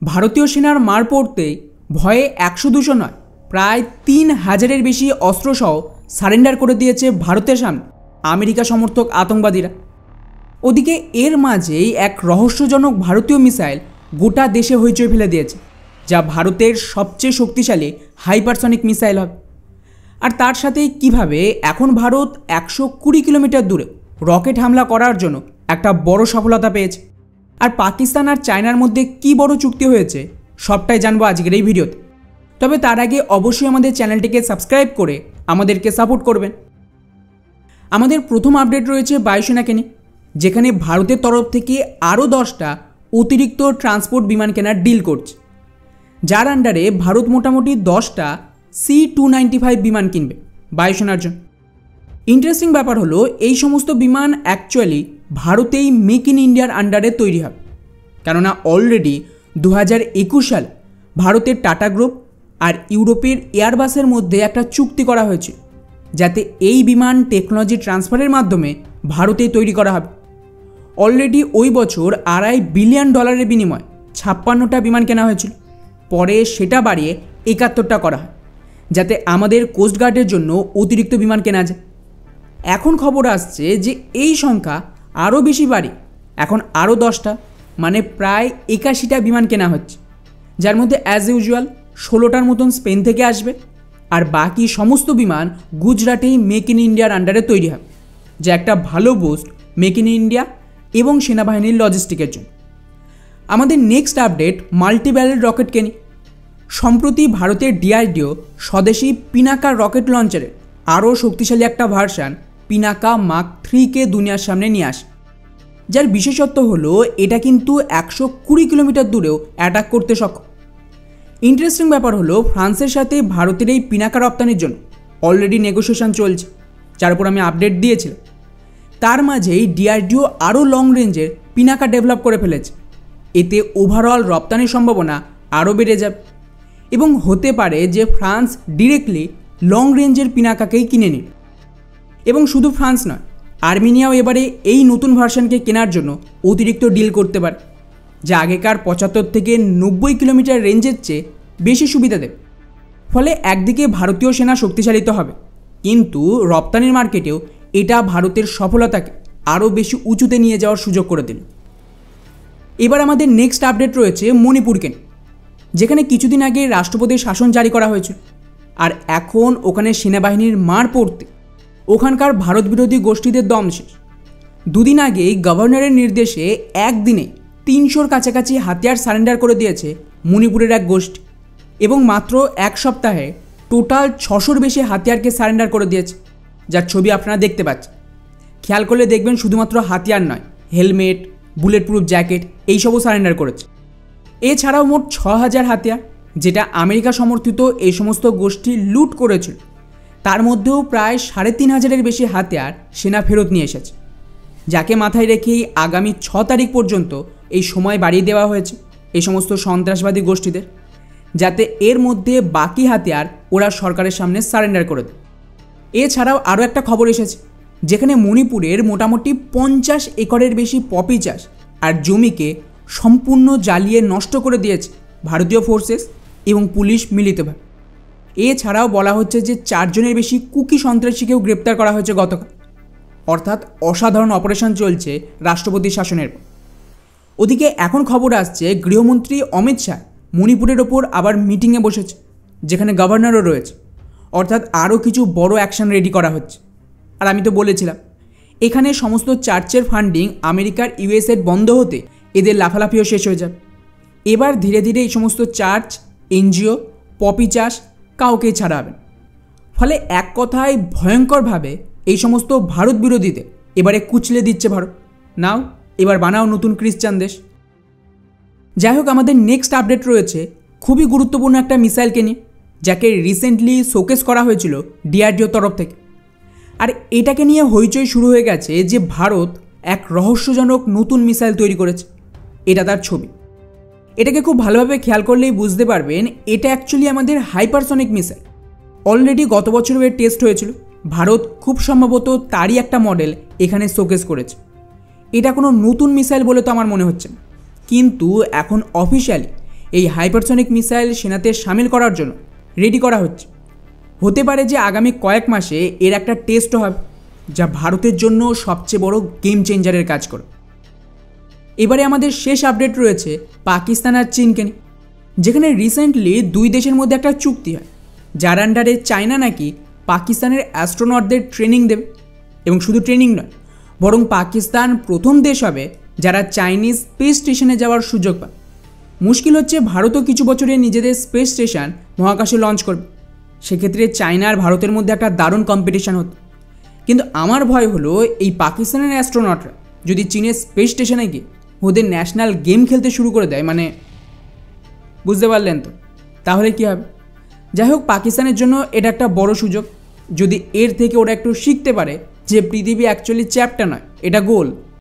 ভারতীয় সেনার মার পড়তে ভয়ে 100-200 নয়, প্রায় 3000-এর বেশি অস্ত্রসহ সারেন্ডার করে দিয়েছে ভারতের সামনে আমেরিকা সমর্থক আতঙ্কবাদীরা। ওদিকে এর মাঝেই এক রহস্যজনক ভারতীয় মিসাইল গোটা দেশে হইচই ফেলে দিয়েছে, যা ভারতের সবচেয়ে শক্তিশালী হাইপারসনিক মিসাইল হবে। আর তার সাথেই কিভাবে এখন ভারত 120 কিলোমিটার দূরে রকেট হামলা করার জন্য একটা বড় সফলতা পেয়েছে, আর পাকিস্তান আর চায়নার মধ্যে কি বড় চুক্তি হয়েছে সবটাই জানবো আজকের এই ভিডিওতে। তবে তার আগে অবশ্যই আমাদের চ্যানেলটিকে সাবস্ক্রাইব করে আমাদেরকে সাপোর্ট করবেন। আমাদের প্রথম আপডেট রয়েছে বায়ুসেনাকে নিয়ে, যেখানে ভারতের তরফ থেকে আরও 10টা অতিরিক্ত ট্রান্সপোর্ট বিমান কেনার ডিল করছে, যার আন্ডারে ভারত মোটামুটি 10টা C-295 বিমান কিনবে বায়ুসেনার জন্য। ইন্টারেস্টিং ব্যাপার হলো এই সমস্ত বিমান অ্যাকচুয়ালি ভারতেই মেক ইন ইন্ডিয়ার আন্ডারে তৈরি হবে, কেননা অলরেডি 2021 সালে ভারতের টাটা গ্রুপ আর ইউরোপের এয়ারবাসের মধ্যে একটা চুক্তি করা হয়েছিল, যাতে এই বিমান টেকনোলজি ট্রান্সফারের মাধ্যমে ভারতেই তৈরি করা হবে। অলরেডি ওই বছর $2.5 বিলিয়ন বিনিময়ে 56টা বিমান কেনা হয়েছিল, পরে সেটা বাড়িয়ে 71টা করা হয়, যাতে আমাদের কোস্টগার্ডের জন্য অতিরিক্ত বিমান কেনা যায়। এখন খবর আসছে যে এই সংখ্যা আরও বেশি বাড়িয়ে এখন আরও 10টা, মানে প্রায় 81টা বিমান কেনা হচ্ছে, যার মধ্যে অ্যাজ ইউজুয়াল 16টার মতন স্পেন থেকে আসবে, আর বাকি সমস্ত বিমান গুজরাটেই মেক ইন ইন্ডিয়ার আন্ডারে তৈরি হবে, যা একটা ভালো বুস্ট মেক ইন ইন্ডিয়া এবং সেনাবাহিনীর লজিস্টিকের জন্য। আমাদের নেক্সট আপডেট মাল্টিব্যারেল রকেটকে নিয়ে। সম্প্রতি ভারতের ডিআরডিও স্বদেশি পিনাকা রকেট লঞ্চারের আরও শক্তিশালী একটা ভার্সান পিনাকা মার্ক 3কে দুনিয়ার সামনে নিয়ে আসে, যার বিশেষত্ব হলো এটা কিন্তু 120 কিলোমিটার দূরেও অ্যাটাক করতে সক্ষম। ইন্টারেস্টিং ব্যাপার হলো ফ্রান্সের সাথে ভারতের এই পিনাকা রপ্তানির জন্য অলরেডি নেগোসিয়েশন চলছে, যার উপর আমি আপডেট দিয়েছিলাম। তার মাঝেই ডিআরডিও আরও লং রেঞ্জের পিনাকা ডেভেলপ করে ফেলেছে। এতে ওভারঅল রপ্তানির সম্ভাবনা আরও বেড়ে যাবে, এবং হতে পারে যে ফ্রান্স ডিরেক্টলি লং রেঞ্জের পিনাকাকেই কিনে নিল। এবং শুধু ফ্রান্স নয়, আর্মেনিয়াও এবারে এই নতুন ভার্সনকে কেনার জন্য অতিরিক্ত ডিল করতে পারে, যা আগেকার 75 থেকে 90 কিলোমিটার রেঞ্জের চেয়ে বেশি সুবিধা দেবে। ফলে একদিকে ভারতীয় সেনা শক্তিশালিত হবে, কিন্তু রপ্তানির মার্কেটেও এটা ভারতের সফলতাকে আরও বেশি উঁচুতে নিয়ে যাওয়ার সুযোগ করে দিল। এবার আমাদের নেক্সট আপডেট রয়েছে মণিপুরকে নিয়ে, যেখানে কিছুদিন আগে রাষ্ট্রপতির শাসন জারি করা হয়েছিল, আর এখন ওখানে সেনাবাহিনীর মার পড়তে ওখানকার ভারত বিরোধী গোষ্ঠীদের দম শেষ। দুদিন আগেই গভর্নরের নির্দেশে একদিনে 300-র কাছাকাছি হাতিয়ার সারেন্ডার করে দিয়েছে মণিপুরের এক গোষ্ঠী, এবং মাত্র এক সপ্তাহে টোটাল 600-র বেশি হাতিয়ারকে সারেন্ডার করে দিয়েছে, যার ছবি আপনারা দেখতে পাচ্ছেন। খেয়াল করলে দেখবেন শুধুমাত্র হাতিয়ার নয়, হেলমেট, বুলেট প্রুফ জ্যাকেট এইসবও সারেন্ডার করেছে। এছাড়াও মোট 6000 হাতিয়ার, যেটা আমেরিকা সমর্থিত এই সমস্ত গোষ্ঠী লুট করেছিল, তার মধ্যেও প্রায় 3500-এর বেশি হাতিয়ার সেনা ফেরত নিয়ে এসেছে, যাকে মাথায় রেখেই আগামী 6 তারিখ পর্যন্ত এই সময় বাড়িয়ে দেওয়া হয়েছে এই সমস্ত সন্ত্রাসবাদী গোষ্ঠীদের, যাতে এর মধ্যে বাকি হাতিয়ার ওরা সরকারের সামনে সারেন্ডার করে দেয়। এছাড়াও আরও একটা খবর এসেছে, যেখানে মণিপুরের মোটামুটি 50 একরের বেশি পপি চাষ আর জমিকে সম্পূর্ণ জ্বালিয়ে নষ্ট করে দিয়েছে ভারতীয় ফোর্সেস এবং পুলিশ মিলিতভাবে। এছাড়াও বলা হচ্ছে যে 4 জনের বেশি কুকি সন্ত্রাসীকেও গ্রেপ্তার করা হয়েছে গতকাল। অর্থাৎ অসাধারণ অপারেশন চলছে রাষ্ট্রপতির শাসনের পর। ওদিকে এখন খবর আসছে গৃহমন্ত্রী অমিত শাহ মণিপুরের ওপর আবার মিটিংয়ে বসেছে, যেখানে গভর্নরও রয়েছে, অর্থাৎ আরও কিছু বড় অ্যাকশন রেডি করা হচ্ছে। আর আমি তো বলেছিলাম এখানে সমস্ত চার্চের ফান্ডিং আমেরিকার ইউএসএর বন্ধ হতে এদের লাফালাফিও শেষ হয়ে যাবে। এবার ধীরে ধীরে এই সমস্ত চার্চ, এনজিও, পপি চাষ কাউকেই ছাড়া হবে। ফলে এক কথায় ভয়ঙ্করভাবে এই সমস্ত ভারত বিরোধীদের এবারে কুচলে দিচ্ছে ভারত। নাও এবার বানাও নতুন খ্রিস্টান দেশ। যাই হোক, আমাদের নেক্সট আপডেট রয়েছে খুবই গুরুত্বপূর্ণ একটা মিসাইলকে নিয়ে, যাকে রিসেন্টলি শোকেস করা হয়েছিল ডিআরডিওর তরফ থেকে। আর এটাকে নিয়ে হইচই শুরু হয়ে গেছে যে ভারত এক রহস্যজনক নতুন মিসাইল তৈরি করেছে। এটা তার ছবি। এটাকে খুব ভালোভাবে খেয়াল করলেই বুঝতে পারবেন এটা অ্যাকচুয়ালি আমাদের হাইপারসনিক মিসাইল। অলরেডি গত বছর এর টেস্ট হয়েছিল। ভারত খুব সম্ভবত তারই একটা মডেল এখানে শোকেস করেছে। এটা কোনো নতুন মিসাইল বলে তো আমার মনে হচ্ছে না, কিন্তু এখন অফিশিয়ালি এই হাইপারসনিক মিসাইল সেনাতে সামিল করার জন্য রেডি করা হচ্ছে। হতে পারে যে আগামী কয়েক মাসে এর একটা টেস্টও হবে, যা ভারতের জন্য সবচেয়ে বড় গেম চেঞ্জারের কাজ করে। এবারে আমাদের শেষ আপডেট রয়েছে পাকিস্তান আর চীনকে নিয়ে, যেখানে রিসেন্টলি দুই দেশের মধ্যে একটা চুক্তি হয়, যার আন্ডারে চায়না নাকি পাকিস্তানের অ্যাস্ট্রোনটদের ট্রেনিং দেবে। এবং শুধু ট্রেনিং নয়, বরং পাকিস্তান প্রথম দেশ হবে যারা চাইনিজ স্পেস স্টেশনে যাওয়ার সুযোগ পায়। মুশকিল হচ্ছে ভারতও কিছু বছরে নিজেদের স্পেস স্টেশন মহাকাশে লঞ্চ করবে। সেক্ষেত্রে চায়না আর ভারতের মধ্যে একটা দারুণ কম্পিটিশান হতো। কিন্তু আমার ভয় হলো এই পাকিস্তানের অ্যাস্ট্রোনটরা যদি চীনের স্পেস স্টেশনে গিয়ে ওদের ন্যাশনাল গেম খেলতে শুরু করে দেয়, মানে বুঝতে পারলেন তো, তাহলে কী হবে? যাই হোক, পাকিস্তানের জন্য এটা একটা বড় সুযোগ। যদি এর থেকে ওরা একটু শিখতে পারে যে পৃথিবী অ্যাকচুয়ালি চ্যাপ্টা নয়, এটা গোল।